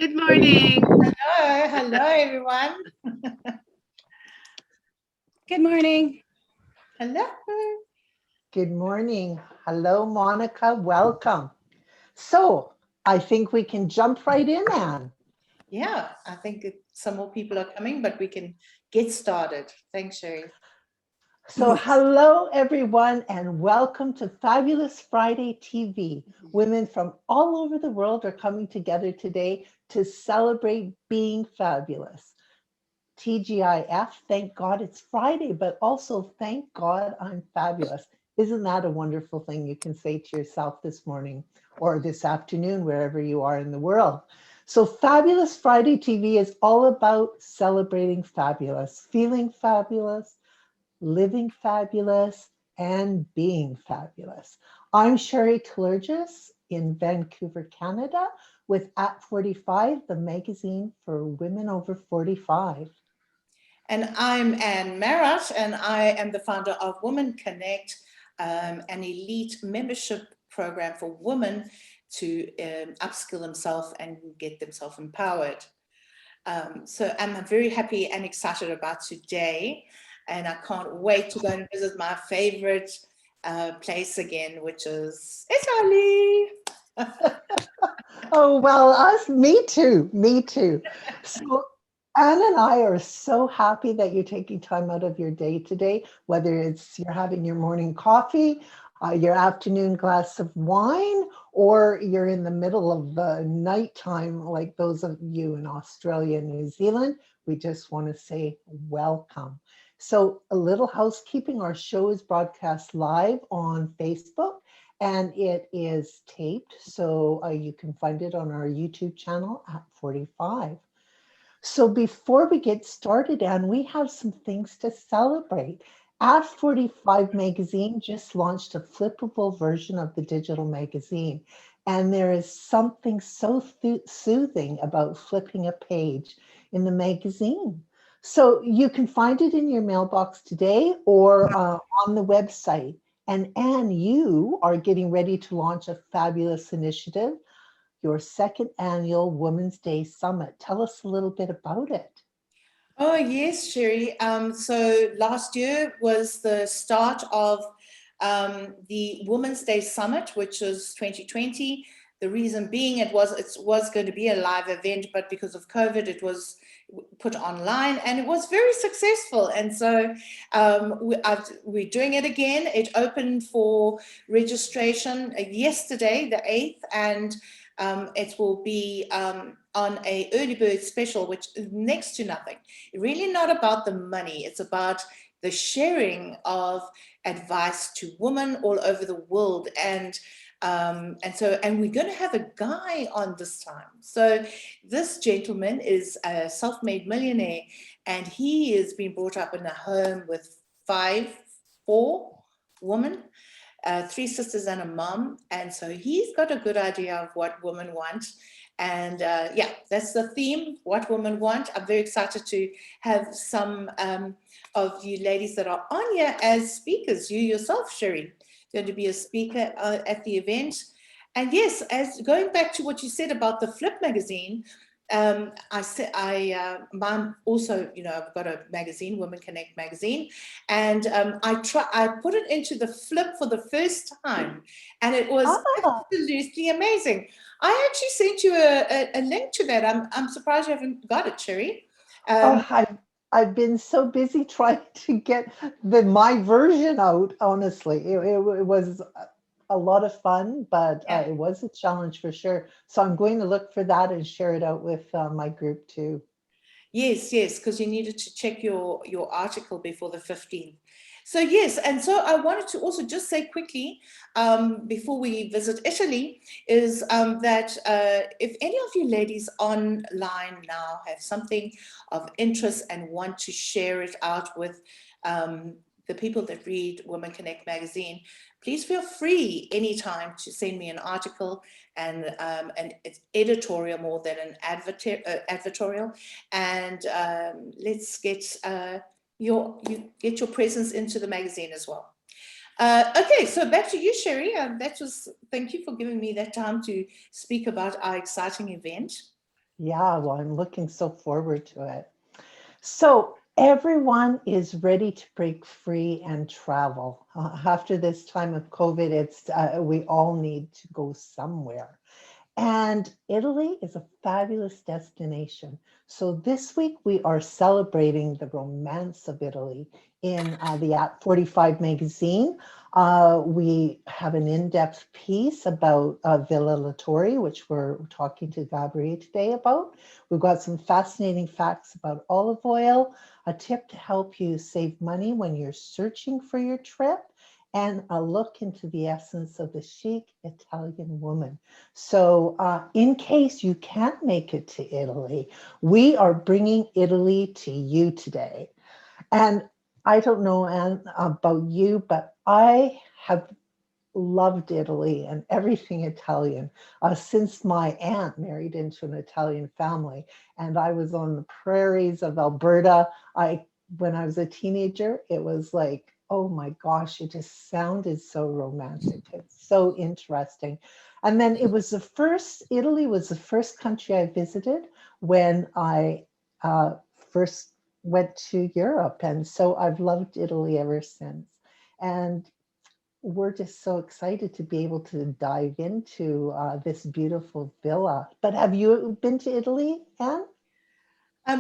Good morning. Hello everyone. Good morning. Hello. Good morning. Hello, Monica. Welcome. So I think we can jump right in, Anne. Yeah, I think some more people are coming, but we can get started. Thanks, Sherry. So hello, everyone, and welcome to Fabulous Friday TV. Women from all over the world are coming together today to celebrate being fabulous. TGIF, thank God it's Friday, but also thank God I'm fabulous. Isn't that a wonderful thing you can say to yourself this morning or this afternoon, wherever you are in the world? So Fabulous Friday TV is all about celebrating fabulous, feeling fabulous, living fabulous, and being fabulous. I'm Sherry Kallergis in Vancouver, Canada, with At 45, the magazine for women over 45. And I'm Anne Marot, and I am the founder of Women Connect, an elite membership program for women to upskill themselves and get themselves empowered. So I'm very happy and excited about today, and I can't wait to go and visit my favorite place again, which is Italy. Oh, well, me too, me too. So Anne and I are so happy that you're taking time out of your day today, whether it's you're having your morning coffee, your afternoon glass of wine, or you're in the middle of the nighttime, like those of you in Australia and New Zealand. We just want to say welcome. So a little housekeeping, our show is broadcast live on Facebook and it is taped. So you can find it on our YouTube channel at 45. So before we get started, Anne, we have some things to celebrate. At 45 magazine just launched a flippable version of the digital magazine. And there is something so soothing about flipping a page in the magazine. So you can find it in your mailbox today or on the website. And Anne, you are getting ready to launch a fabulous initiative, your second annual Women's Day Summit. Tell us a little bit about it. Oh, yes, Sherry. So last year was the start of the Women's Day Summit, which was 2020. The reason being it was going to be a live event, but because of COVID, it was put online and it was very successful. And so we're doing it again. It opened for registration yesterday, the 8th, and it will be on a early bird special, which is next to nothing. Really not about the money. It's about the sharing of advice to women all over the world. And we're going to have a guy on this time. So this gentleman is a self-made millionaire, and he has been brought up in a home with four women, 3 sisters and a mom. And so he's got a good idea of what women want. And yeah, that's the theme, what women want. I'm very excited to have some of you ladies that are on here as speakers. You yourself, Sherry, going to be a speaker at the event. And yes, as going back to what you said about the Flip magazine, I'm also, I've got a magazine, Women Connect magazine, and I put it into the Flip for the first time, and it was absolutely amazing. I actually sent you a link to that. I'm surprised you haven't got it, Sherry. I've been so busy trying to get my version out, honestly. It was a lot of fun, but it was a challenge for sure. So I'm going to look for that and share it out with my group too. Yes, because you needed to check your article before the 15th. So yes, and so I wanted to also just say quickly, before we visit Italy, is that if any of you ladies online now have something of interest and want to share it out with the people that read Women Connect magazine, please feel free anytime to send me an article and it's editorial more than an advertorial, and let's get get your presence into the magazine as well. Okay, so back to you, Sherry. Thank you for giving me that time to speak about our exciting event. Yeah, well, I'm looking so forward to it. So everyone is ready to break free and travel. After this time of COVID, it's we all need to go somewhere. And Italy is a fabulous destination. So this week we are celebrating the romance of Italy in the At 45 magazine. We have an in-depth piece about Villa Littori, which we're talking to Gabriele today about. We've got some fascinating facts about olive oil, a tip to help you save money when you're searching for your trip, and a look into the essence of the chic Italian woman. So, in case you can't make it to Italy, we are bringing Italy to you today. And I don't know, Anne, about you, but I have loved Italy and everything Italian since my aunt married into an Italian family. And I was on the prairies of Alberta. When I was a teenager, it was like, oh my gosh, it just sounded so romantic. It's so interesting. And then Italy was the first country I visited when I first went to Europe. And so I've loved Italy ever since. And we're just so excited to be able to dive into this beautiful villa. But have you been to Italy, Anne?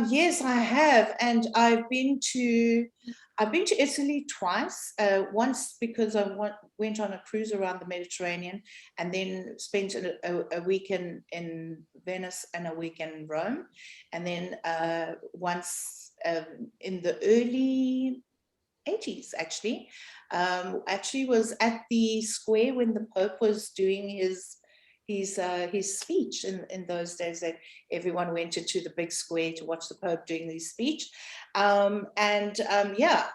Yes, I have, and I've been to Italy twice. Once because went on a cruise around the Mediterranean, and then spent a week in Venice and a week in Rome, and then once in the early 80s actually was at the square when the Pope was doing his speech in those days that everyone went into the big square to watch the Pope doing his speech. Yeah,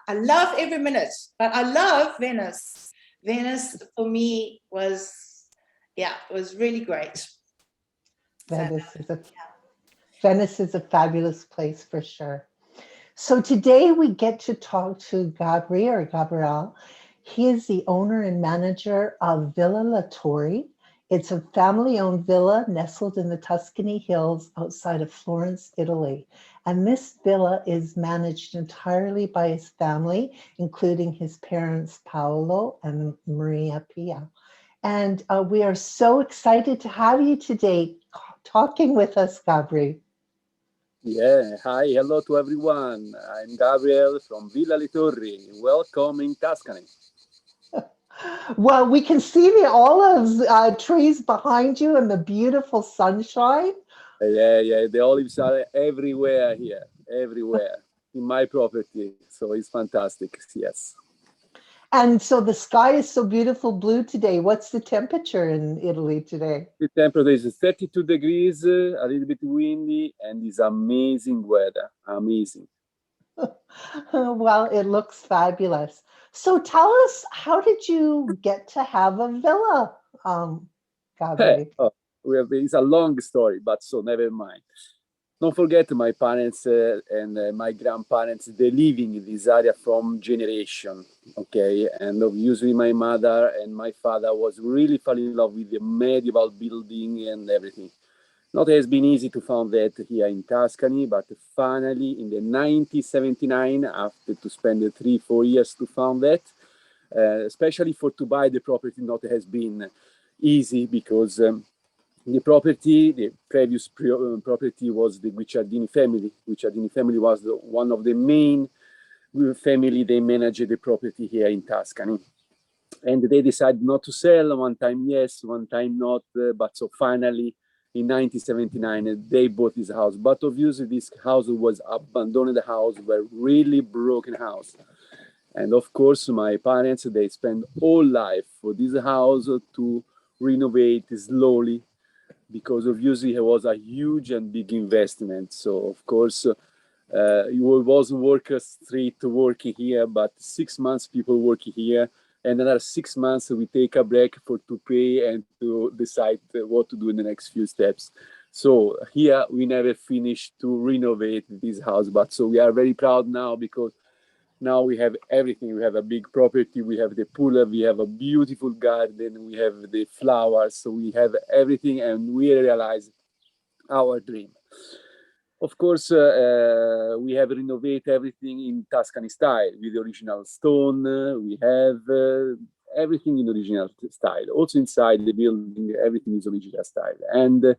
I love every minute, but I love Venice. Venice for me was really great. So Venice is a Venice is a fabulous place for sure. So today we get to talk to Gabriele. He is the owner and manager of Villa Littori. It's a family-owned villa nestled in the Tuscany hills outside of Florence, Italy. And this villa is managed entirely by his family, including his parents, Paolo and Maria Pia. And we are so excited to have you today talking with us, Gabriele. Yeah, hi, hello to everyone. I'm Gabriele from Villa Torri. Welcome in Tuscany. Well, we can see the olives trees behind you and the beautiful sunshine. Yeah, the olives are everywhere here, everywhere in my property. So it's fantastic, yes. And so the sky is so beautiful blue today. What's the temperature in Italy today? The temperature is 32 degrees, a little bit windy, and it's amazing weather. Amazing. Well, it looks fabulous. So tell us, how did you get to have a villa, Hey, Gabriele? oh, it's a long story, but so never mind. Don't forget my parents and my grandparents, they living in this area from generation, okay? And obviously my mother and my father was really fall in love with the medieval building and everything. Not has been easy to find that here in Tuscany, but finally in the 1979, after to spend 3-4 years to find that, especially for to buy the property, not has been easy because the property, the previous property was the Guicciardini family. Guicciardini family was one of the main family. They managed the property here in Tuscany. And they decided not to sell, one time yes, one time not. But so finally, in 1979, they bought this house. But obviously, this house was abandoned house, were really broken house. And of course, my parents, they spent all life for this house to renovate slowly, because obviously it was a huge and big investment. So of course, it wasn't workers straight working here, but 6 months people working here, and another 6 months we take a break for to pay and to decide what to do in the next few steps. So here we never finished to renovate this house, but so we are very proud now because now we have everything. We have a big property, we have the pool, we have a beautiful garden, we have the flowers, so we have everything, and we realize our dream. Of course, we have renovated everything in Tuscany style with the original stone. We have everything in original style. Also inside the building, everything is original style. And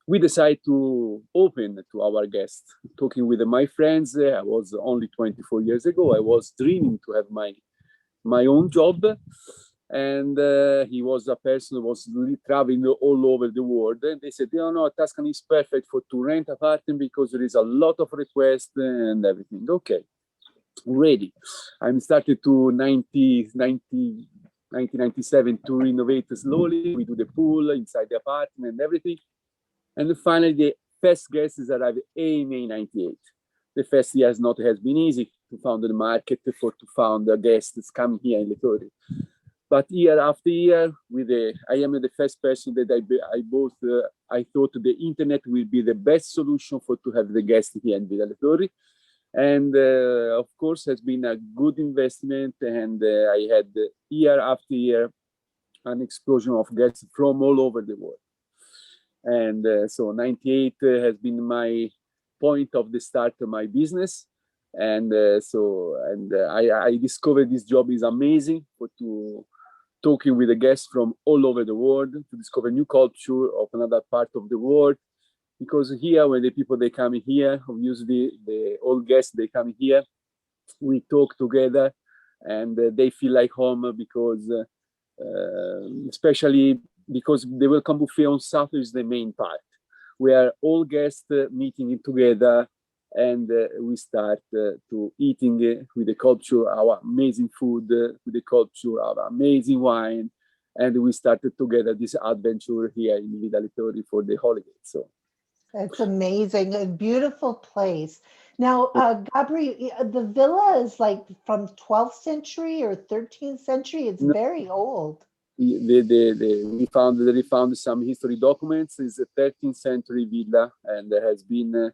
we decided to open to our guests. Talking with my friends, I was only 24 years ago. I was dreaming to have my own job. And he was a person who was traveling all over the world. And they said, "Oh, no, Tuscany is perfect to rent apartment because there is a lot of requests and everything." Okay, ready. I'm started to 1997 to renovate slowly. We do the pool inside the apartment and everything. And finally, the first guests arrived in May 98. The first year has been easy to find the market to find the guests coming here in Torri. But year after year, I am the first person that I thought the internet will be the best solution to have the guests here in Villa Torri. And of course, has been a good investment. And I had year after year an explosion of guests from all over the world. And so 98 has been my point of the start of my business. And I discovered this job is amazing to talking with the guests from all over the world to discover new culture of another part of the world. Because here, when the people they come here, usually the old guests they come here, we talk together, and they feel like home because, especially because the welcome buffet on Saturday is the main part, where all guests meeting together. And we start to eating with the culture, our amazing food, with the culture, our amazing wine. And we started together this adventure here in Villa Torri for the holidays. So it's amazing, a beautiful place. Now, Gabriele, the villa is like from 12th century or 13th century. It's very old. We found some history documents. It's a 13th century villa, and there has been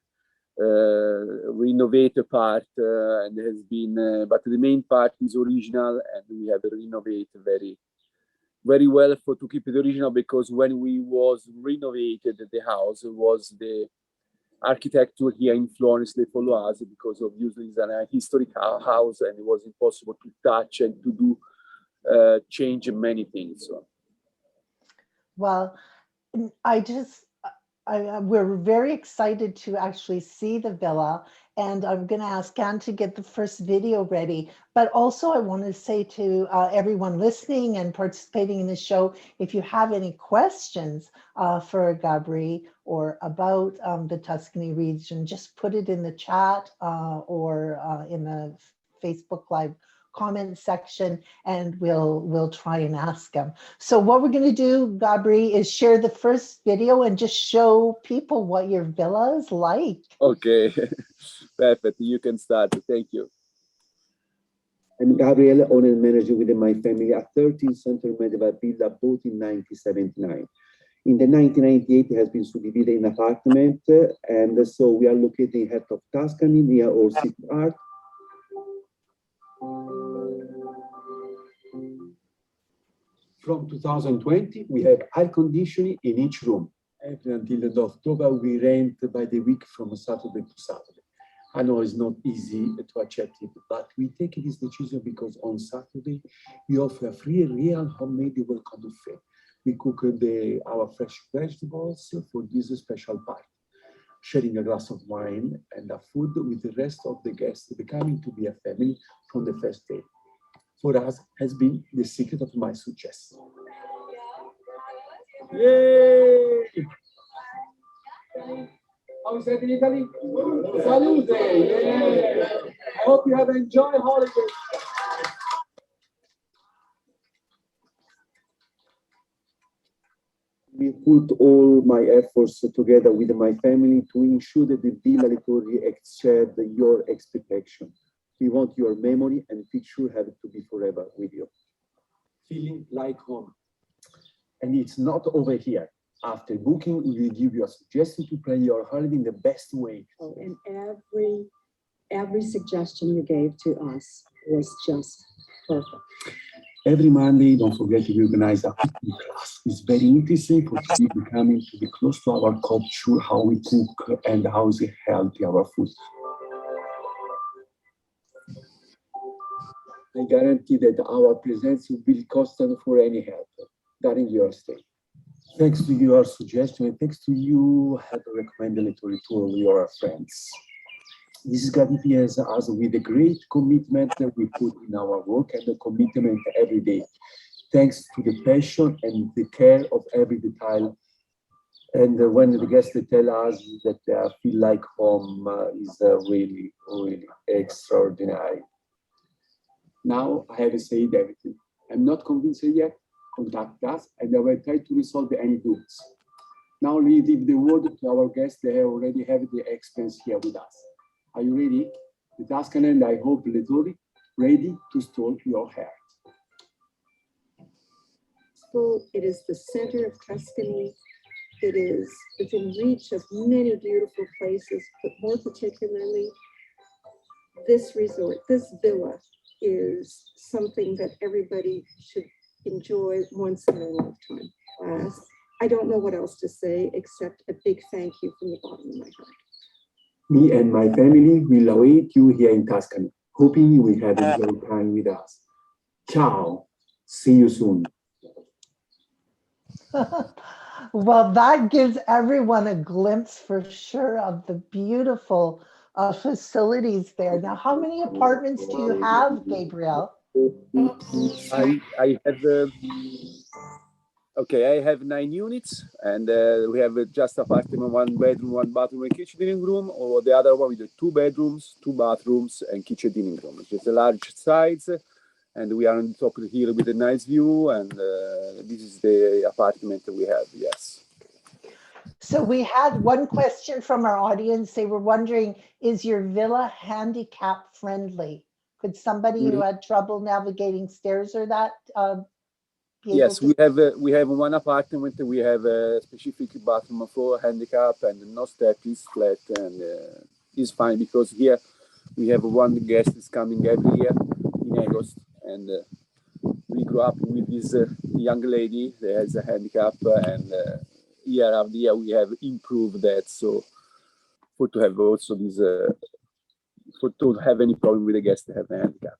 renovated part and has been but the main part is original, and we have renovated very well to keep it original, because when we was renovated the house was the architecture here in Florence, they follow us because of usually it's a historic house, and it was impossible to touch and to do change many things. So. Well, we're very excited to actually see the villa, and I'm going to ask Anne to get the first video ready. But also I want to say to everyone listening and participating in the show, if you have any questions for Gabriele or about the Tuscany region, just put it in the chat or in the Facebook Live comment section, and we'll try and ask them. So what we're going to do, Gabriele, is share the first video and just show people what your villa is like. Okay, perfect. You can start. Thank you. I'm Gabriele, owner and manager with my family, a 13th century medieval villa built in 1979. In the 1998, it has been subdivided in apartment, and so we are located in the heart of Tuscany, near our city art. From 2020, we have air conditioning in each room. Until the end of October, we rent by the week from Saturday to Saturday. I know it's not easy to achieve it, but we take this decision because on Saturday, we offer a free, real homemade welcome buffet. We cook our fresh vegetables for this special party, sharing a glass of wine and a food with the rest of the guests becoming to be a family from the first day. For us, has been the secret of my success. Yay! How is it in Italy? Salute! Yeah. I hope you have enjoyed holidays. We put all my efforts together with my family to ensure that the Villa Torri exceed your expectation. We want your memory and picture have to be forever with you. Feeling like home. And it's not over here. After booking, we will give you a suggestion to plan your holiday in the best way. Oh, and every suggestion you gave to us was just perfect. Every Monday, don't forget to organize a cooking class. It's very interesting for to be becoming to be close to our culture, how we cook and how is healthy our food. I guarantee that our presence will be constant for any help during your stay. Thanks to your suggestion and thanks to you have recommended it to all your friends. This gratifies us with the great commitment that we put in our work and the commitment every day. Thanks to the passion and the care of every detail. And when the guests tell us that they feel like home is really, really extraordinary. Now I have said everything. I'm not convinced yet. Contact us and I will try to resolve any doubts. Now we leave the word to our guests. They already have the experience here with us. Are you ready? The Tuscany and I hope Torri, ready to stroke your heart. It is the center of Tuscany. It is within reach of many beautiful places, but more particularly, this resort, this villa, is something that everybody should enjoy once in their lifetime. I don't know what else to say except a big thank you from the bottom of my heart. Me and my family will await you here in Tuscany, hoping you will have a great time with us. Ciao. See you soon. Well, that gives everyone a glimpse for sure of the beautiful facilities there. Now, how many apartments do you have, Gabriele? I have okay, I have 9 units, and we have just apartment, 1 bedroom, 1 bathroom, and kitchen dining room, or the other one with the 2 bedrooms, 2 bathrooms, and kitchen dining room. It's just a large size, and we are on the top of the hill with a nice view, and this is the apartment that we have, yes. So we had one question from our audience. They were wondering, is your villa handicap friendly? Could somebody who had trouble navigating stairs or that Yes, we have 1 apartment. We have a specific bathroom for handicap and no step is flat, and it's fine because here we have 1 guest is coming every year in August, and we grew up with this young lady that has a handicap, and year after year we have improved that. So for to have also this for to have any problem with the guest that have a handicap.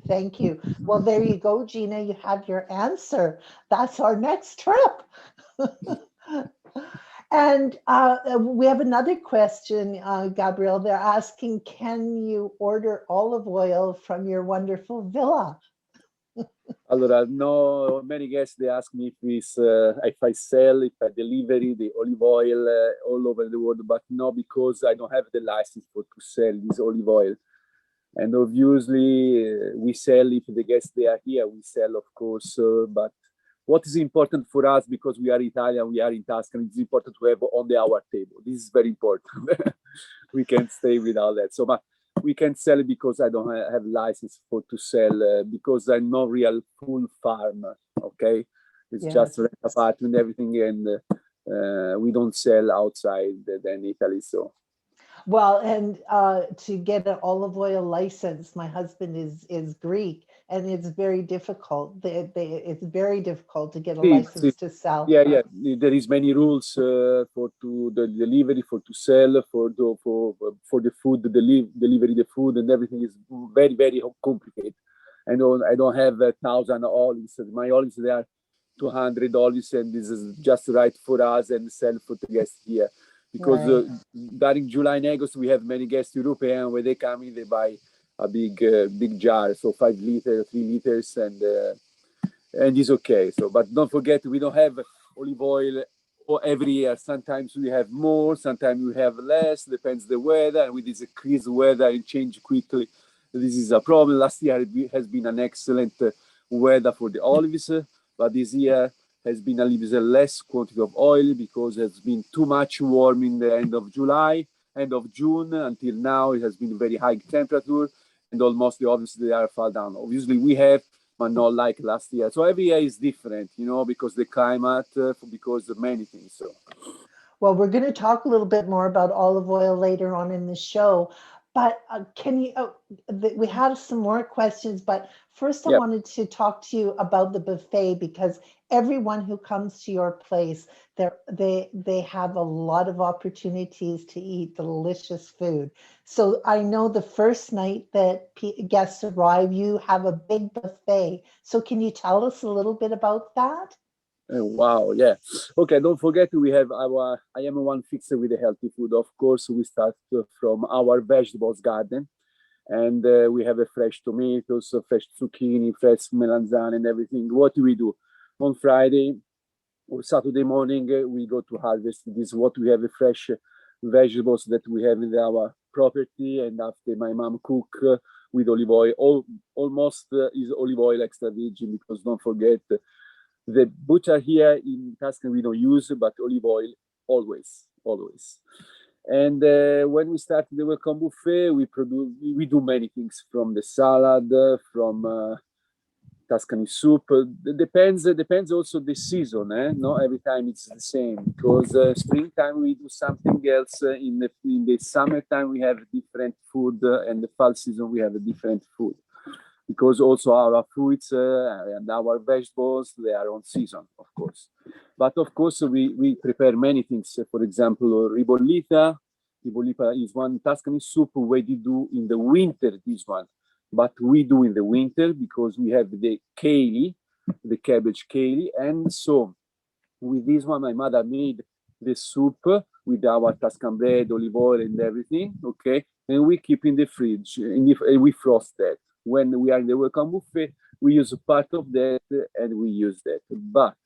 Thank you. Well, there you go, Gina. You have your answer. That's our next trip. And we have another question, Gabriele. They're asking, can you order olive oil from your wonderful villa? Allora, no, many guests, they ask me if I sell, if I deliver the olive oil all over the world, but no, because I don't have the license to sell this olive oil. And obviously, we sell if the guests they are here, we sell, of course. But what is important for us, because we are Italian, we are in Tuscany, it's important to have on our table. This is very important. We can't stay without that. So, but we can sell it because I don't have license to sell, because I'm not real full farm. Okay, it's just rent apartment, everything, and we don't sell outside than Italy. So. Well, and to get an olive oil license, my husband is Greek, and it's very difficult. It's very difficult to get a license to sell. Yeah. There is many rules for to the delivery, for to sell, for the food, the delivery, the food, and everything is very, very complicated. I don't have 1,000 olives. My olives, they are 200 olives, and this is just right for us and sell for the guests here. Because during July and August, we have many guests European, when they come in, they buy a big jar, so 5 liters, 3 liters, and it's okay. So, but don't forget, we don't have olive oil every year. Sometimes we have more, sometimes we have less, depends the weather, and with this increased weather, it change quickly. This is a problem. Last year it has been an excellent weather for the olives, but this year has been a little bit less quantity of oil because it's been too much warm in the end of July, end of June. Until now, it has been very high temperature, and almost the olives, they are fall down. Obviously, we have, but not like last year. So every year is different, because the climate, because of many things. So. Well, we're going to talk a little bit more about olive oil later on in the show. But can you, we have some more questions, but first I Yeah. wanted to talk to you about the buffet, because everyone who comes to your place, they have a lot of opportunities to eat delicious food. So I know the first night that guests arrive, you have a big buffet. So can you tell us a little bit about that? Wow, yeah. Okay, don't forget we have our, I am one fixer with the healthy food. Of course, we start from our vegetables garden, and we have a fresh tomatoes, fresh zucchini, fresh melanzane and everything. What do we do? On Friday or Saturday morning, we go to harvest. This is what we have, fresh vegetables that we have in our property, and after my mom cook with olive oil, almost is olive oil extra virgin, because don't forget, the butter here in Tuscany we don't use, but olive oil always, always. And when we start the welcome buffet, we do many things, from the salad, from Tuscany soup. Depends also the season. Not every time it's the same, because springtime we do something else. In the summertime we have different food, and the fall season we have a different food, because also our fruits and our vegetables, they are on season, of course. But of course, we prepare many things. For example, ribollita. Ribollita is one Tuscany soup where you do in the winter, this one. But we do in the winter because we have the kale, the cabbage kale. And so with this one, my mother made the soup with our Tuscan bread, olive oil and everything, okay? And we keep in the fridge, and we frost that. When we are in the welcome buffet, we use a part of that and we use that. But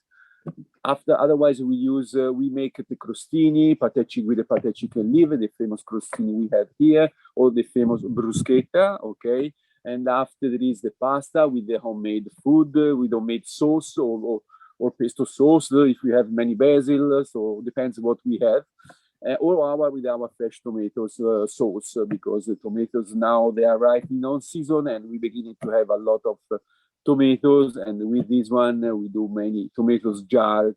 otherwise we make the crostini, with the pate chicken liver, the famous crostini we have here, or the famous bruschetta, okay? And after there is the pasta with the homemade food, with homemade sauce or pesto sauce, if we have many basil, so depends what we have. Or with our fresh tomatoes sauce, because the tomatoes now they are ripening on season, and we beginning to have a lot of tomatoes. And with this one, we do many tomatoes jar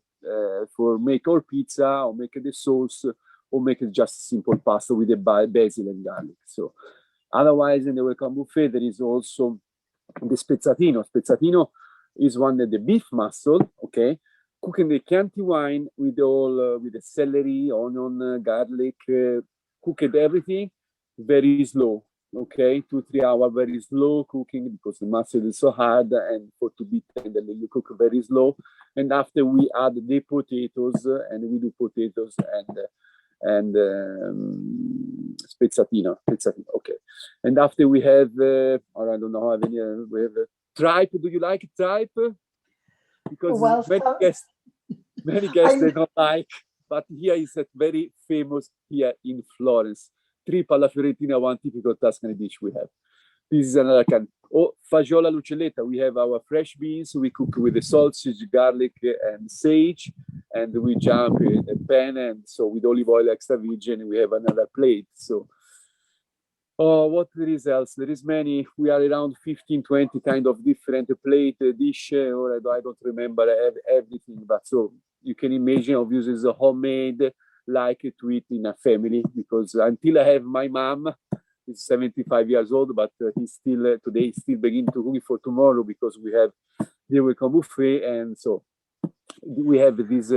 for make or pizza, or make the sauce, or make it just simple pasta with the basil and garlic. So otherwise, in the welcome buffet, there is also the spezzatino. Spezzatino is one of the beef muscle, okay? Cooking the Chianti wine with with the celery, onion, garlic, cooked everything very slow, okay? 2-3 hours very slow cooking, because the muscle is so hard, and for to be tender, you cook very slow. And after we add the potatoes, and we do potatoes and spezzatino, okay. And after we have, or I don't know, we have tripe. Do you like tripe? Because Well, many guests they don't like, but here is a very famous here in Florence. Tripe alla Fiorentina, one typical Tuscany dish we have. This is another kind. Oh, fagioli all'uccelletta. We have our fresh beans. We cook with the sausage, garlic, and sage, and we jump in a pan, and so with olive oil extra virgin, we have another plate. So, what there is else? There is many. We are around 15-20 kind of different plate dish, or I don't remember everything, but so you can imagine, obviously, it's a homemade, like to eat in a family, because until I have my mom, he's 75 years old, but he's still today still beginning to cook for tomorrow, because we have the welcome buffet, and so we have this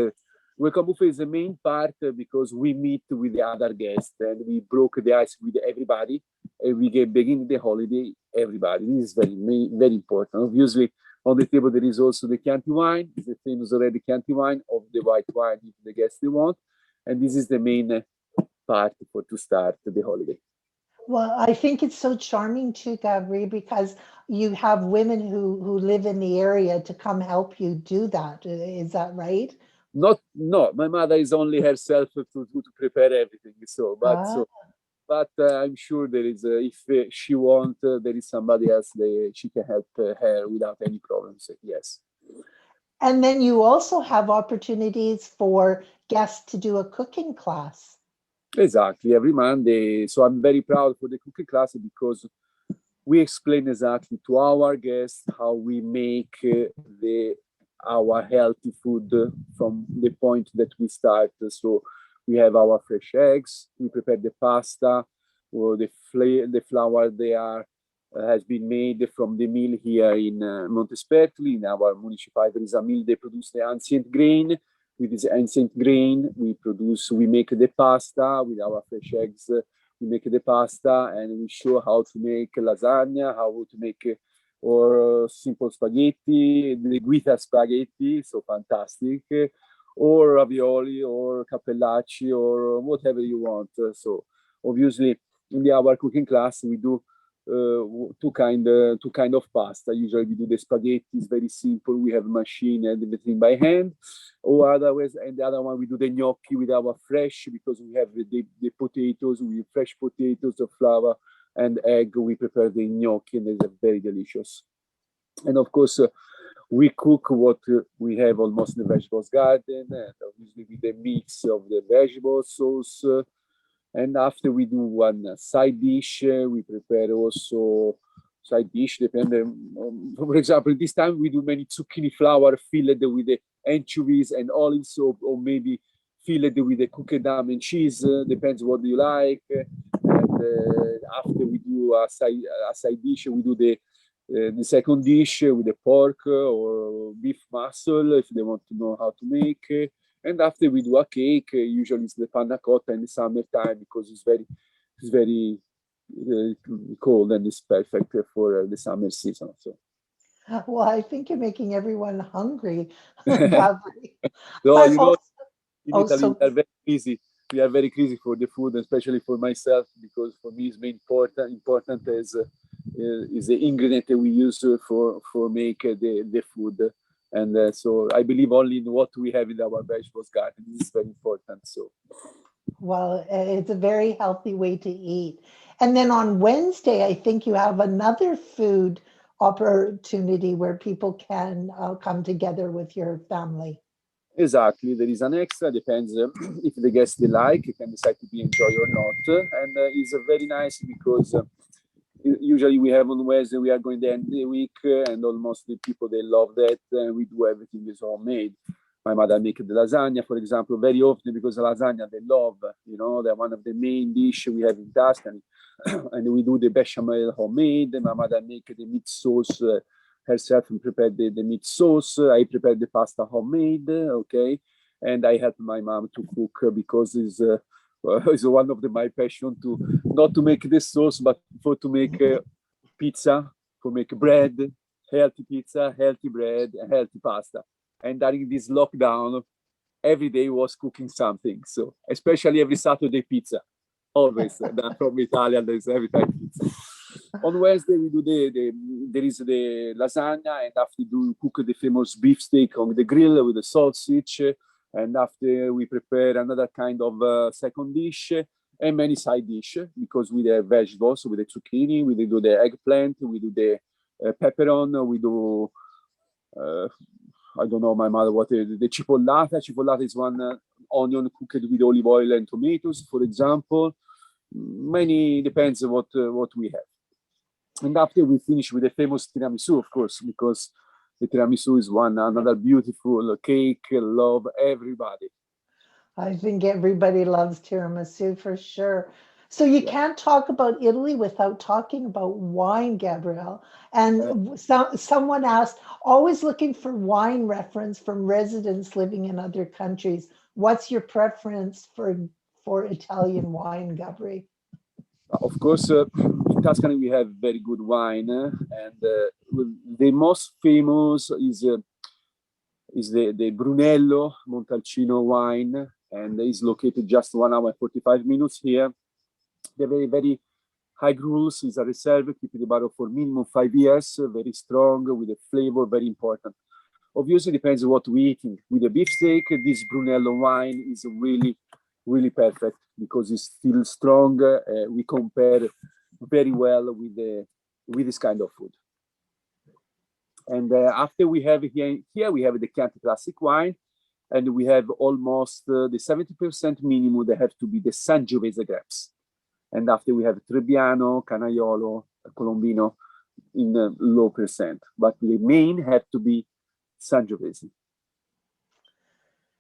welcome buffet is the main part, because we meet with the other guests and we broke the ice with everybody, and we get begin the holiday everybody. This is very important. Obviously, on the table there is also the Chianti wine, the famous already Chianti wine, of the white wine if the guests they want, and this is the main part for to start the holiday. well, I think it's so charming too, Gabriele, because you have women who live in the area to come help you do that. Is that right? No, my mother is only herself to prepare everything. So, Ah. but I'm sure there is, if she wants, there is somebody else she can help her without any problems. Yes. And then you also have opportunities for guests to do a cooking class. Exactly, every Monday. So I'm very proud for the cooking class, because we explain exactly to our guests how we make our healthy food from the point that we start. So we have our fresh eggs, we prepare the pasta, or the flour they are has been made from the mill here in Montespertoli. In our municipality, there is a mill. They produce the ancient grain. With this ancient grain, we make the pasta with our fresh eggs. We make the pasta, and we show how to make lasagna, how to make or simple spaghetti, the guita spaghetti, so fantastic, or ravioli, or cappellacci, or whatever you want. So obviously, in our cooking class, we do two kind of pasta. Usually we do the spaghetti, it's very simple. We have a machine and everything by hand. Or otherwise, and the other one we do the gnocchi with our fresh, because we have the potatoes, we have fresh potatoes, the flour and egg. We prepare the gnocchi, and it's very delicious. And of course, we cook what we have almost in the vegetables garden, and obviously with the mix of the vegetable sauce. And after we do one side dish, we prepare also side dish, depending. For example, this time we do many zucchini flour filled with the anchovies and olives, or maybe filled with the cooked ham and cheese, depends what you like. And after we do a side dish, we do the second dish with the pork or beef muscle, if they want to know how to make. And after we do a cake, usually it's the panna cotta in the summertime, because it's very cold, and it's perfect for the summer season. So. Well, I think you're making everyone hungry, Gabri. No, But you know, in Italy also- we are very crazy. We are very crazy for the food, especially for myself, because for me it's very important is the ingredient that we use for make the food. And so I believe only in what we have in our vegetables garden. This is very important. So, well, it's a very healthy way to eat. And then on Wednesday, I think you have another food opportunity where people can come together with your family. exactly, there is an extra. Depends if the guests they like, you can decide to be enjoy or not. And it's very nice because usually we have on Wednesday, we are going to end the week, and almost the people they love that. We do everything is homemade. My mother make the lasagna, for example, very often, because lasagna they love. You know, they're one of the main dish we have in Tuscany, and we do the bechamel homemade. My mother make the meat sauce herself and prepare the meat sauce. I prepare the pasta homemade. Okay, and I help my mom to cook because it's one of my passion to not to make the sauce, but to make pizza, to make bread, healthy pizza, healthy bread, and healthy pasta. And during this lockdown, every day was cooking something. So especially every Saturday pizza, always. From Italian, there's every time pizza. On Wednesday we do there is the lasagna, and after we cook the famous beef steak on the grill with the sausage. And after we prepare another kind of second dish and many side dish, because with the vegetables, with the zucchini, we do the eggplant, we do the pepperon, we do, I don't know, my mother, what the cipollata. Cipollata is one onion cooked with olive oil and tomatoes, for example. Many, depends on what we have. And after we finish with the famous tiramisu, of course, because the tiramisu is another beautiful cake. Love everybody. I think everybody loves tiramisu for sure. So you can't talk about Italy without talking about wine, Gabriele. And someone asked, always looking for wine reference from residents living in other countries. What's your preference for Italian wine, Gabri? Of course, in Tuscany we have very good wine, and the most famous is the Brunello Montalcino wine, and is located just 1 hour and 45 minutes here. The very, very high rules is a reserve, keeping the barrel for minimum 5 years, very strong with the flavor, very important. Obviously, depends on what we're eating. With the beefsteak, this Brunello wine is really, really perfect because it's still strong. We compare very well with this kind of food. And after we have here we have the Chianti Classic wine, and we have almost the 70% minimum that have to be the Sangiovese grapes. And after we have Trebbiano, Canaiolo, Colombino in low percent, but the main have to be Sangiovese.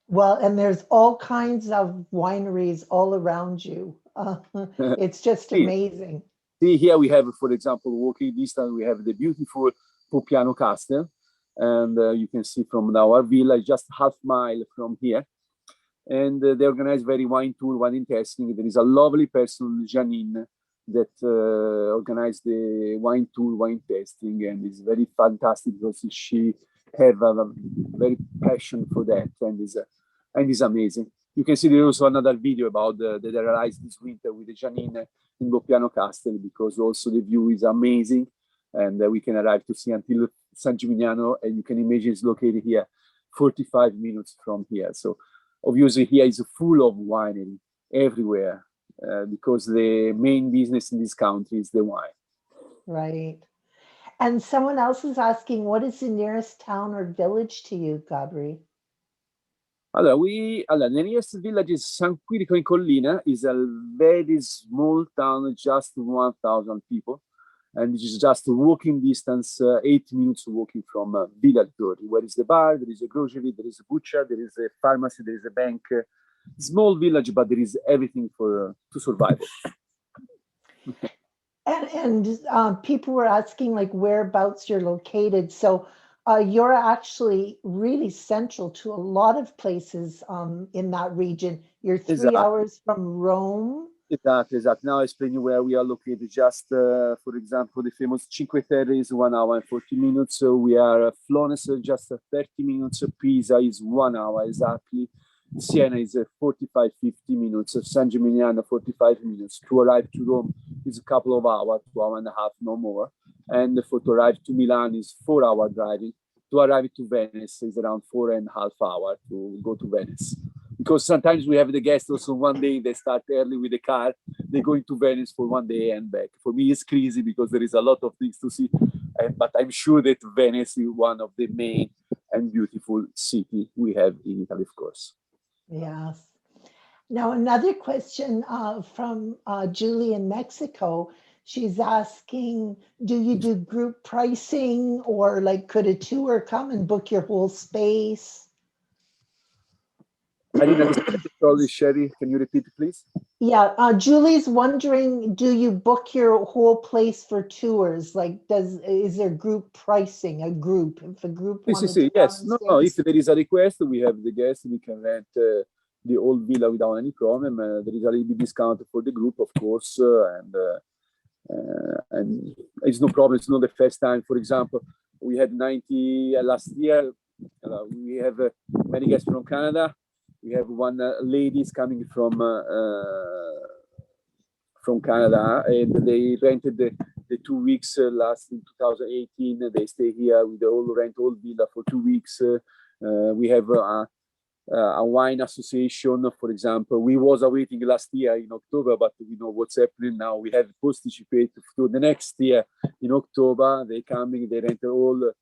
Well, and there's all kinds of wineries all around you. It's just amazing. See, here we have, for example, walking distance, we have the beautiful Poppiano Castle. And you can see from our villa, just half-mile from here. And they organize very wine tour, wine tasting. There is a lovely person, Janine, that organized the wine tour, wine tasting, and it's very fantastic because she have a very passion for that, and is amazing. You can see there also another video about that I realized this winter with Janine in Poppiano Castle, because also the view is amazing, and we can arrive to see until San Gimignano, and you can imagine it's located here 45 minutes from here. So obviously here is full of winery everywhere, because the main business in this country is the wine. Right. And someone else is asking, what is the nearest town or village to you, Gabri? The nearest village is San Quirico in Collina, is a very small town, just 1,000 people. And it is just a walking distance, 8 minutes walking from Villa Torri, where is the bar, there is a grocery, there is a butcher, there is a pharmacy, there is a bank. Small village, but there is everything to survive. And people were asking like whereabouts you're located. So you're actually really central to a lot of places in that region. You're 3 hours from Rome. Exactly. Now I explain you where we are located. Just for example, the famous Cinque Terre is 1 hour and 40 minutes. So we are Florence, just 30 minutes. Pisa is 1 hour exactly. Siena is 45, 50 minutes. San Gimignano, 45 minutes. To arrive to Rome is a couple of hours, 2 hours and a half, no more. And to arrive to Milan is 4 hour driving. To arrive to Venice is around 4.5 hours to go to Venice. Because sometimes we have the guests also one day, they start early with the car, they go into Venice for 1 day and back. For me, it's crazy because there is a lot of things to see. But I'm sure that Venice is one of the main and beautiful cities we have in Italy, of course. Yes. Now, another question from Julie in Mexico. She's asking, do you do group pricing, or like could a tour come and book your whole space? I didn't understand it. Sorry, Sherry, can you repeat it, please? Yeah, Julie's wondering, do you book your whole place for tours? Like, is there group pricing, a group? If a group wanted to yes. come No, if there is a request, we have the guest, we can rent the old villa without any problem. There is a little bit discount for the group, of course, and it's no problem. It's not the first time. For example, we had 90 last year. We have many guests from Canada. We have one lady is coming from Canada, and they rented the 2 weeks last in 2018. They stay here with the old villa for 2 weeks. We have a wine association, for example. We was awaiting last year in October, but we know what's happening now. We have posticipated to the next year in October. They coming, they rent all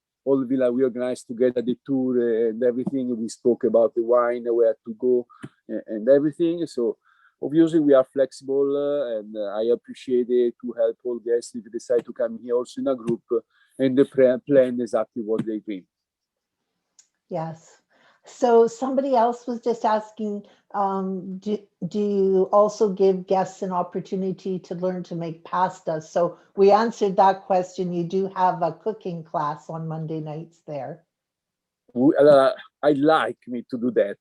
villa. We organized together the tour and everything. We spoke about the wine, where to go, and everything. So obviously we are flexible, and I appreciate it to help all guests if they decide to come here also in a group and plan exactly what they dream. Yes. So somebody else was just asking, do you also give guests an opportunity to learn to make pasta? So we answered that question. You do have a cooking class on Monday nights there. I'd like me to do that.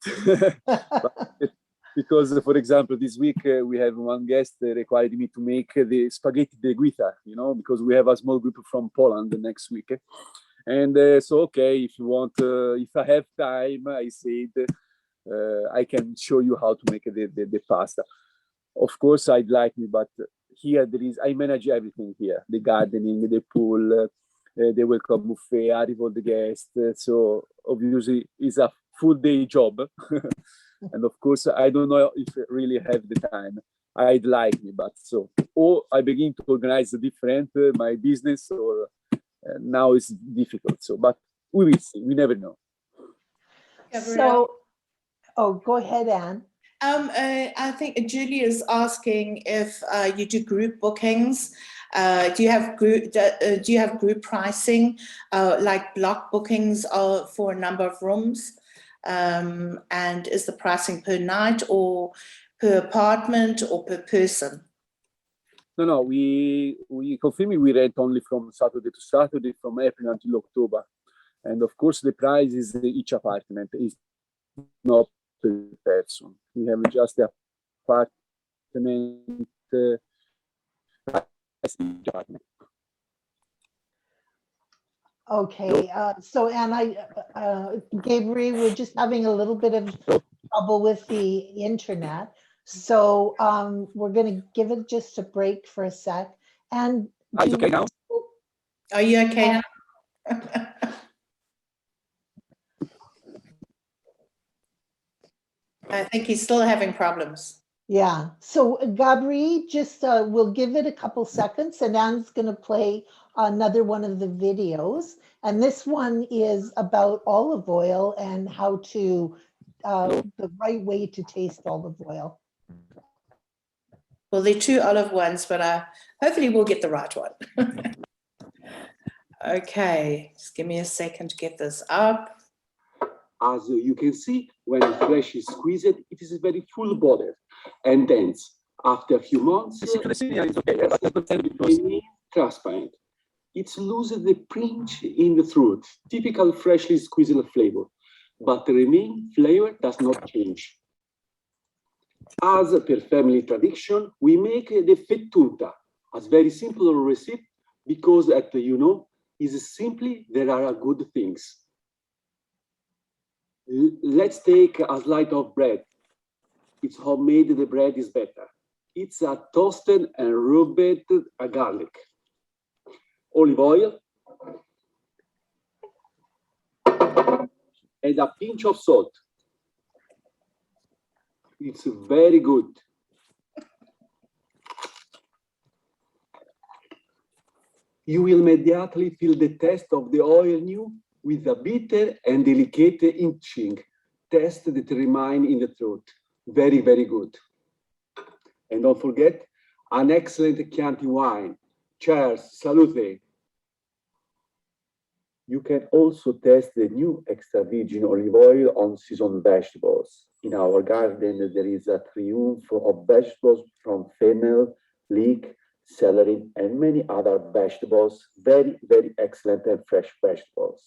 Because, for example, this week we have one guest required me to make the spaghetti de guita, because we have a small group from Poland the next week. And so, okay, if you want, if I have time, I said, I can show you how to make the pasta. Of course, I'd like me, but here I manage everything here, the gardening, the pool, the welcome buffet, arrive all the guests. So obviously it's a full day job. And of course, I don't know if I really have the time. I'd like me, but so, or I begin to organize different, my business, or now it's difficult. So, but we will see. We never know. So, go ahead, Anne. I think Julie is asking if you do group bookings. Do you have group pricing, like block bookings for a number of rooms? And is the pricing per night or per apartment or per person? No, we confirm we rent only from Saturday to Saturday, from April until October. And of course, the price is each apartment is not per person. We have just the apartment price each apartment. Okay, so and Gabriele, we're just having a little bit of trouble with the internet. So we're going to give it just a break for a sec. And It's okay now? Are you okay now? I think he's still having problems. yeah, so Gabriele, just we'll give it a couple seconds and Anne's going to play another one of the videos. And this one is about olive oil and how to, the right way to taste olive oil. Well, they're two olive ones, but hopefully we'll get the right one. Okay, just give me a second to get this up. As you can see, when the flesh is squeezed, it is very full-bodied and dense. After a few months, it's transparent. It loses the pinch in the throat, typical freshly squeezed flavor, but the remaining flavor does not change. As per family tradition, we make the fettuta, a very simple recipe, because is simply there are good things. Let's take a slice of bread. It's homemade, the bread is better. It's a toasted and rubbed garlic. Olive oil. And a pinch of salt. It's very good. You will immediately feel the taste of the oil new with a bitter and delicate inching taste that remains in the throat. Very, very good. And don't forget, an excellent Chianti wine. Cheers, salute. You can also test the new extra virgin olive oil on seasoned vegetables. In our garden, there is a triumph of vegetables from fennel, leek, celery, and many other vegetables. Very, very excellent and fresh vegetables.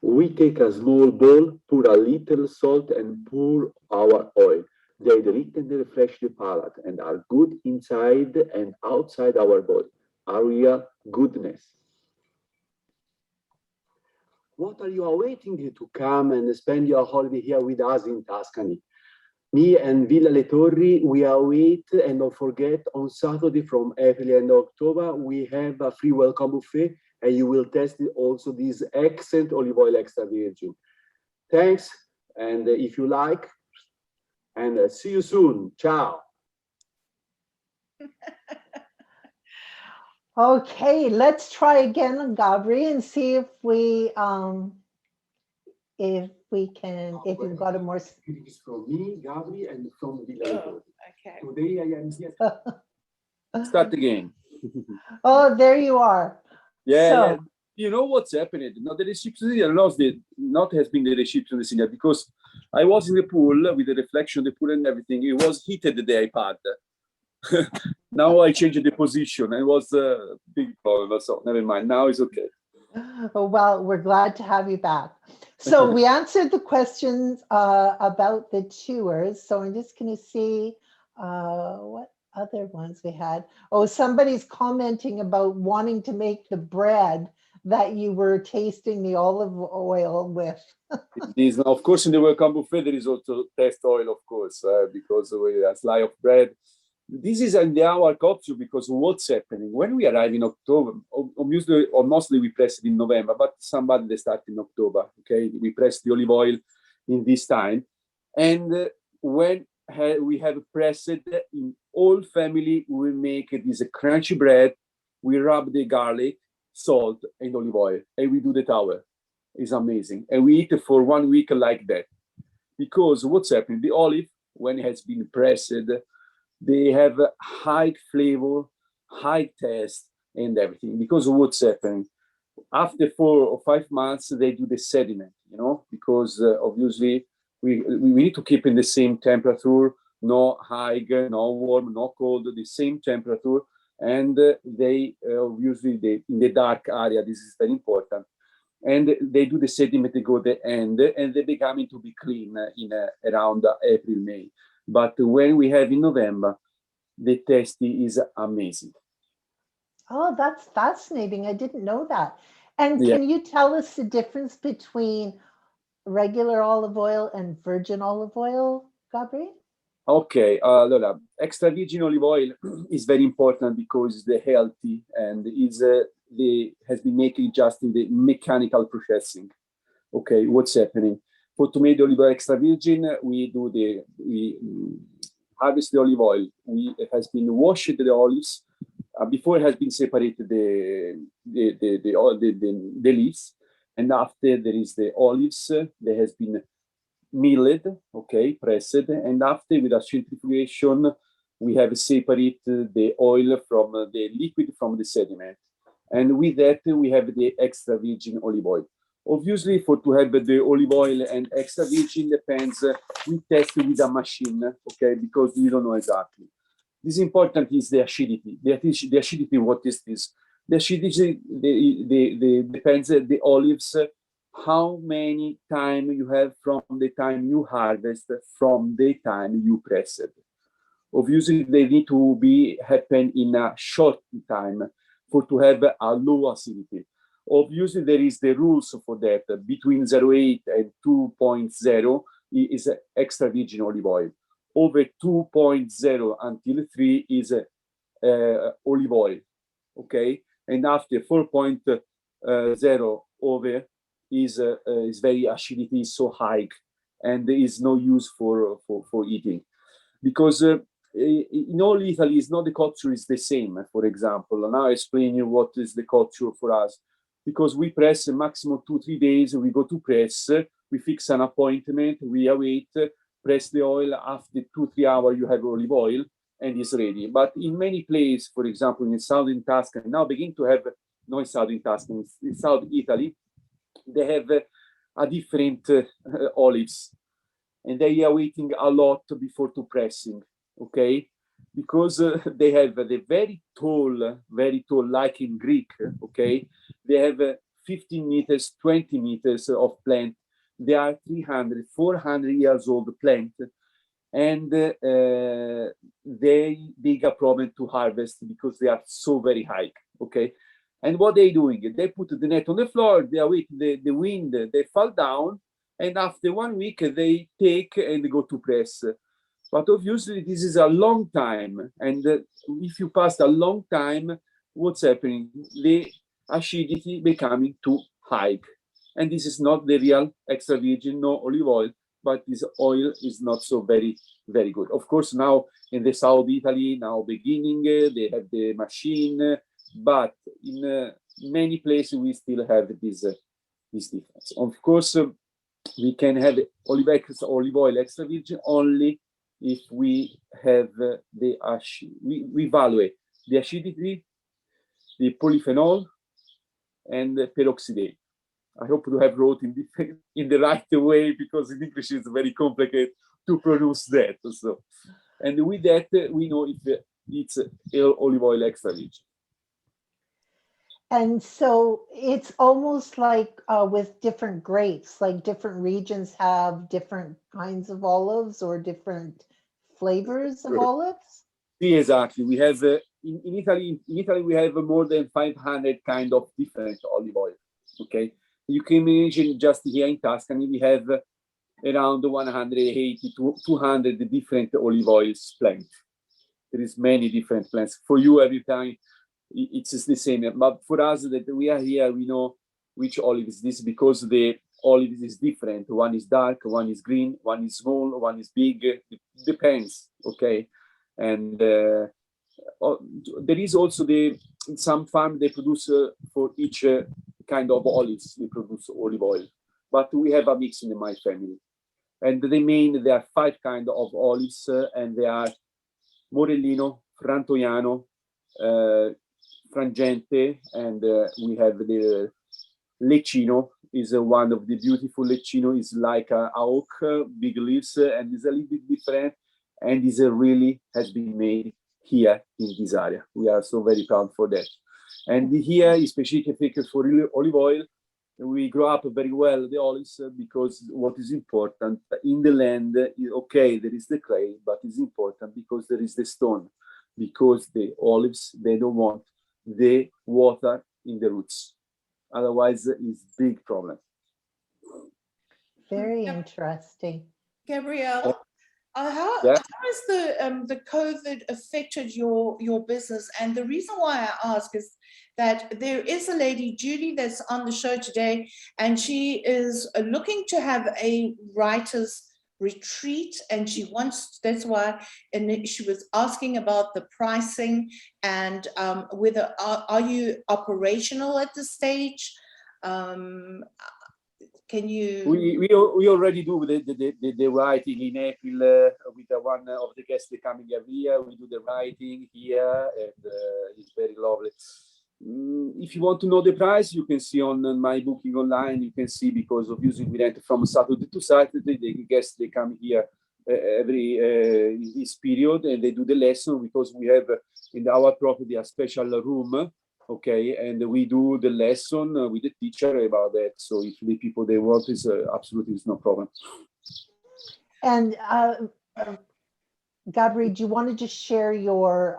We take a small bowl, pour a little salt, and pour our oil. They delicate and refresh the palate and are good inside and outside our body. A real goodness. What are you awaiting to come and spend your holiday here with us in Tuscany? Me and Villa Le Torri, we await, and don't forget, on Saturday from April and October, we have a free welcome buffet, and you will test also this excellent olive oil extra virgin. Thanks, and if you like, and see you soon. Ciao. Okay, let's try again, Gabriele, and see if we can, if you've got a more. It is from me, Gabriele, and from Villa. Okay. Today I am here. Start again. Oh, there you are. Yeah, So, yeah. You know what's happening? No, the reception not has been the reception because I was in the pool with the reflection of the pool and everything. It was heated the iPad. Now I changed the position. It was a big problem, so never mind. Now it's okay. oh, well, we're glad to have you back. So we answered the questions about the tours. So I'm just going to see what other ones we had. Oh, somebody's commenting about wanting to make the bread that you were tasting the olive oil with. Of course, in the welcome buffet, there is also test oil, of course, because we a slice of bread. This is in our culture because what's happening when we arrive in October, or mostly we press it in November, but somebody they start in October. Okay, we press the olive oil in this time, and when we have pressed in all family, we make this crunchy bread. We rub the garlic, salt, and olive oil, and we do the tower. It's amazing, and we eat it for 1 week like that. Because what's happening? The olive, when it has been pressed, they have a high flavor, high taste, and everything. Because what's happening? After 4 or 5 months, they do the sediment, because obviously we need to keep in the same temperature, no high, no warm, no cold, the same temperature. And they usually in the dark area, this is very important. And they do the sediment, they go the end, and they becoming to be clean in around April, May. But when we have in November, the taste is amazing. Oh, that's fascinating. I didn't know that. And Yeah. can you tell us the difference between regular olive oil and virgin olive oil, Gabriele? Okay, allora, extra virgin olive oil is very important because it's healthy and is has been making just in the mechanical processing. Okay, what's happening? For tomato olive oil extra virgin, we harvest the olive oil. It has been washed the olives before it has been separated the leaves, and after there is the olives that has been milled, okay, pressed, and after with a centrifugation, we have separated the oil from the liquid from the sediment, and with that we have the extra virgin olive oil. Obviously, to have the olive oil and extra virgin depends. We test with a machine, okay, because we don't know exactly. This important is the acidity. The acidity, what is this? The acidity, depends the olives, how many time you have from the time you harvest, from the time you press it. Obviously, they need to happen in a short time to have a low acidity. Obviously, there is the rules for that. Between 0.8 and 2.0 is extra virgin olive oil. Over 2.0 until 3 is olive oil, okay? And after 4.0 over is very acidity is so high, and there is no use for eating, because in all Italy is not the culture is the same. For example, now I explain you what is the culture for us, because we press a maximum 2-3 days. We go to press, we fix an appointment, we await, press the oil. After 2-3 hours, you have olive oil and it's ready. But in many places, for example, in southern Tuscany, now begin to have, not in southern Tuscany, in South Italy, they have a different olives, and they are waiting a lot before to pressing, okay? Because they have the very tall, like in Greek, okay? They have 15 meters, 20 meters of plant. They are 300, 400 years old plant, and they big a problem to harvest because they are so very high, okay? And what they doing? They put the net on the floor, they await the wind, they fall down, and after 1 week they take and go to press. But obviously this is a long time, and if you pass a long time, what's happening? The acidity becoming too high, and this is not the real extra virgin, no olive oil, but this oil is not so very good. Of course, now in the South Italy, now beginning, they have the machine, but in many places we still have this difference. Of course, we can have olive oil extra virgin only if we have we evaluate the acidity, the polyphenol, and the peroxidate. I hope to have wrote in the right way, because in English it's very complicated to pronounce that. So, and with that we know if it's olive oil extra virgin. And so it's almost like with different grapes, like different regions have different kinds of olives or different flavors of olives. Yeah, exactly. We have in Italy. In Italy, we have more than 500 kind of different olive oil. Okay, you can imagine just here in Tuscany we have around 180 to 200 different olive oils plants. There is many different plants. For you, every time it's the same. But for us that we are here, we know which olive is this, because the olive is different. One is dark, one is green, one is small, one is big. It depends. Okay, and there is also some farm they produce for each kind of olives. They produce olive oil, but we have a mix in my family. And there are 5 kind of olives, and they are Morellino, Frantoiano, Frangente, and we have the Lecino is one of the beautiful Lecino. Is like a oak, big leaves, and is a little bit different, and is really has been made here in this area. We are so very proud for that. And here is specific for olive oil. We grow up very well the olives because what is important in the land, okay, there is the clay, but it's important because there is the stone, because the olives, they don't want the water in the roots. Otherwise, it's big problem. Very interesting. Gabriele, how has the COVID affected your business? And the reason why I ask is that there is a lady, Julie, that's on the show today, and she is looking to have a writer's retreat, and she wants, that's why, and she was asking about the pricing and whether are you operational at this stage? Can you? We already do the writing in April with one of the guests coming every year. We do the writing here, and it's very lovely. If you want to know the price, you can see on my booking online. You can see, because obviously we rent from Saturday to Saturday. The guests, they come here every in this period, and they do the lesson, because we have in our property a special room. Okay, and we do the lesson with the teacher about that. So if the people they want, is absolutely is no problem. And Gabriele, do you want to just share your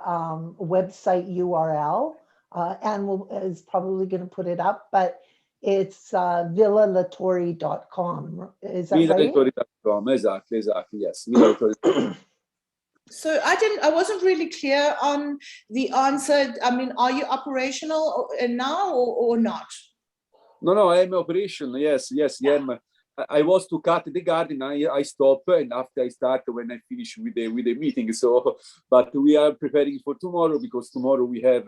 website URL? Anne is probably going to put it up, but it's villalatorri.com. Is that right? Villalatorri.com, exactly, yes. So I wasn't really clear on the answer. I mean, are you operational now or not? No, I am operational. Yes, yeah. I was to cut the garden. I stop, and after I start when I finish with the meeting. So, but we are preparing for tomorrow, because tomorrow we have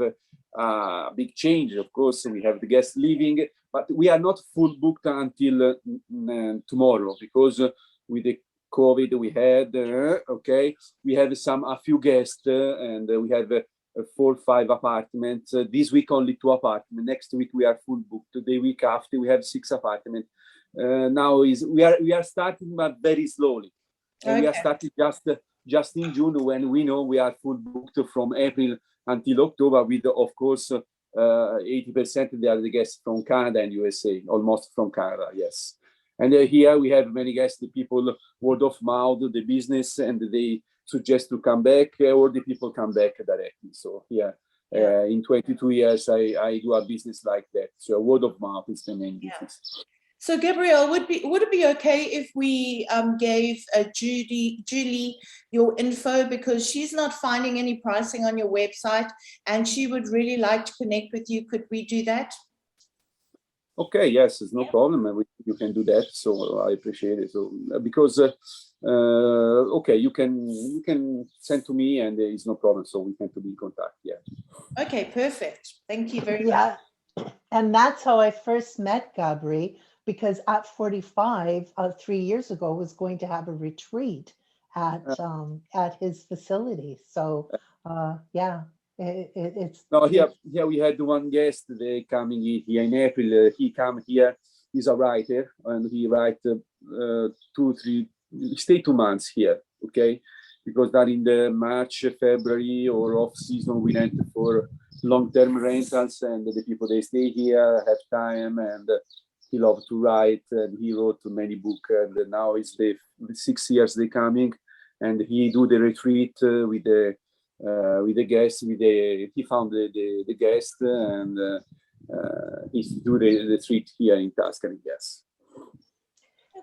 a big change. Of course, we have the guests leaving, but we are not full booked until tomorrow, because with the COVID we had, okay, we have a few guests, and we have 4 or 5 apartments. This week only 2 apartments. Next week we are full booked. The week after we have 6 apartments. Now we are starting, but very slowly. And we are starting just in June, when we know we are full booked from April until October, with of course 80% they are the guests from Canada and USA, almost from Canada, yes. And here we have many guests, the people, word of mouth, the business, and they suggest to come back, or the people come back directly. So here, in 22 years, I do a business like that. So word of mouth is the main business. So Gabriele, would it be okay if we gave Julie your info, because she's not finding any pricing on your website, and she would really like to connect with you? Could we do that? Okay, yes, there's no problem. You can do that. So I appreciate it. So because okay, you can send to me, and there is no problem. So we can be in contact. Yeah. Okay, perfect. Thank you very much. And that's how I first met Gabriele, because at 45, 3 years ago, was going to have a retreat at his facility. So it's no, here we had one guest. They coming here in April. He come here. He's a writer, and he write 2, 3. Stay 2 months here, okay? Because that in the March, February, or off season, we rent for long-term rentals, and the people they stay here have time, and he loves to write, and he wrote many books. And now it's the 6 years they coming, and he do the retreat with the guests. He found the guest, and he do the retreat here in Tuscany. Yes.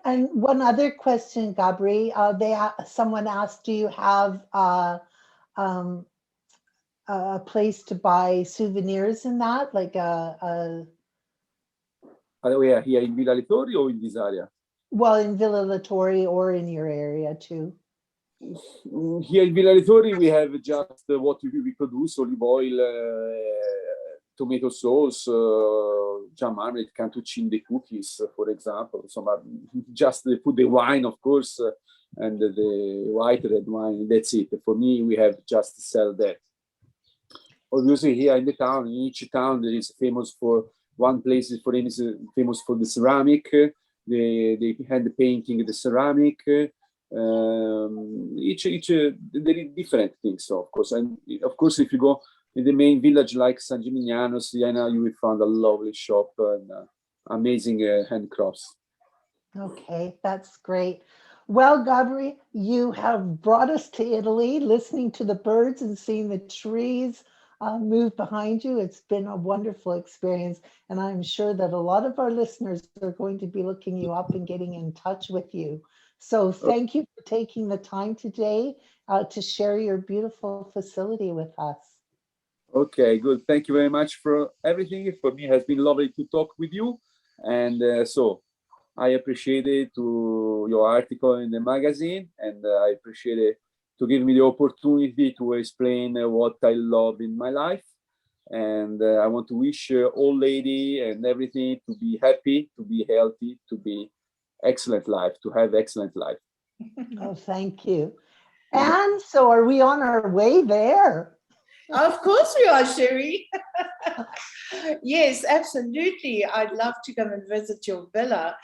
And one other question, Gabriele, someone asked, do you have a place to buy souvenirs in that, like Where, here in Villa Torri or in this area? Well, in Villa Torri or in your area too. Here in Villa Torri, we have just what we produce: olive oil, tomato sauce, jam marmalade, cantuccine, the cookies, for example. So just put the wine, of course, and the white red wine. That's it. For me, we have just to sell that. Obviously, here in the town, in each town, there is famous for One place is famous for the ceramic. They hand painting the ceramic. Each there is different things, so of course. And of course, if you go in the main village like San Gimignano, Siena, you will find a lovely shop and amazing handcrafts. Okay, that's great. Well, Gabriele, you have brought us to Italy, listening to the birds and seeing the trees move behind you. It's been a wonderful experience, and I'm sure that a lot of our listeners are going to be looking you up and getting in touch with you. So thank you for taking the time today to share your beautiful facility with us. Okay, good. Thank you very much for everything. For me, it has been lovely to talk with you, and so I appreciate it to your article in the magazine, and I appreciate it to give me the opportunity to explain what I love in my life. And I want to wish all lady and everything to be happy, to be healthy, to be excellent life, to have excellent life. Oh, thank you. And so are we on our way there? Of course we are, Sherry. Yes, absolutely. I'd love to come and visit your villa.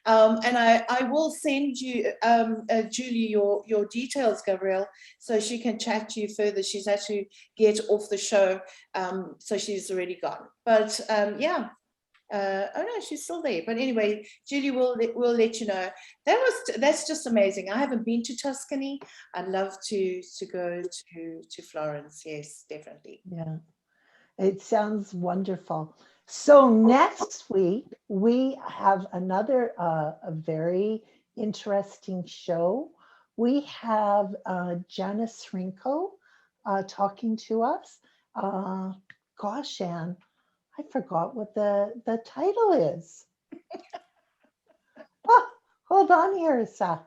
And I will send you, Julie, your details, Gabriele, so she can chat to you further. She's had to get off the show, so she's already gone. But yeah. Oh no, she's still there. But anyway, Julie will let you know. That's just amazing. I haven't been to Tuscany. I'd love to go to Florence. Yes, definitely. Yeah, it sounds wonderful. So next week we have another a very interesting show. We have Janice Rinko talking to us. Gosh, Anne, I forgot what the title is. Oh, hold on here a sec.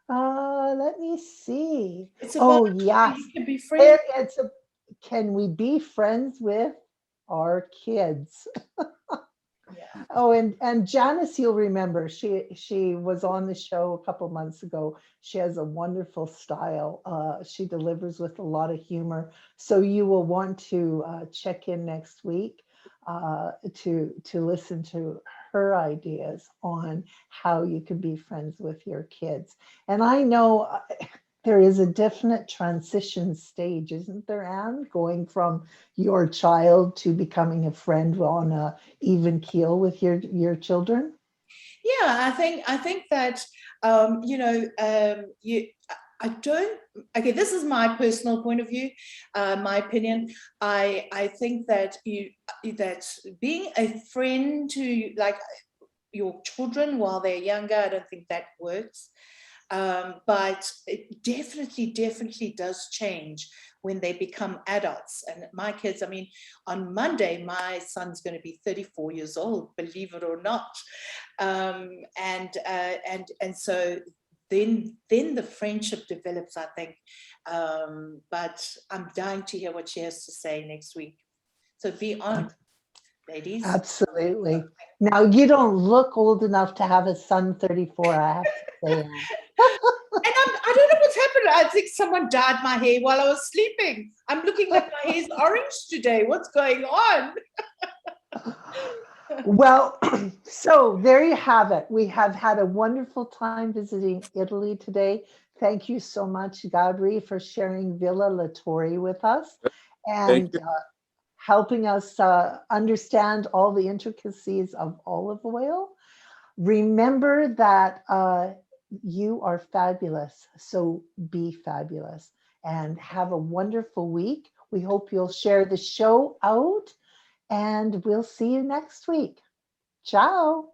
Let me see. It's about yes. you can be friends. Can we be friends with our kids? Yeah. Oh, and Janice, you'll remember, she was on the show a couple months ago. She has a wonderful style. She delivers with a lot of humor. So you will want to check in next week to listen to her ideas on how you can be friends with your kids. And I know there is a definite transition stage, isn't there, Anne, going from your child to becoming a friend on a even keel with your children? Yeah, I think that I don't. Okay, this is my personal point of view, my opinion. I think that that being a friend to like your children while they're younger, I don't think that works. But it definitely does change when they become adults. And my kids, I mean, on Monday, my son's going to be 34 years old, believe it or not. And so then the friendship develops, I think. But I'm dying to hear what she has to say next week. So be on, ladies. Absolutely. Now, you don't look old enough to have a son 34, I have to say. And I don't know what's happened. I think someone dyed my hair while I was sleeping. I'm looking like my hair's orange today. What's going on? Well, so there you have it. We have had a wonderful time visiting Italy today. Thank you so much, Gabriele, for sharing Villa Torri with us and helping us understand all the intricacies of olive oil. Remember that you are fabulous, so be fabulous and have a wonderful week. We hope you'll share the show out and we'll see you next week. Ciao.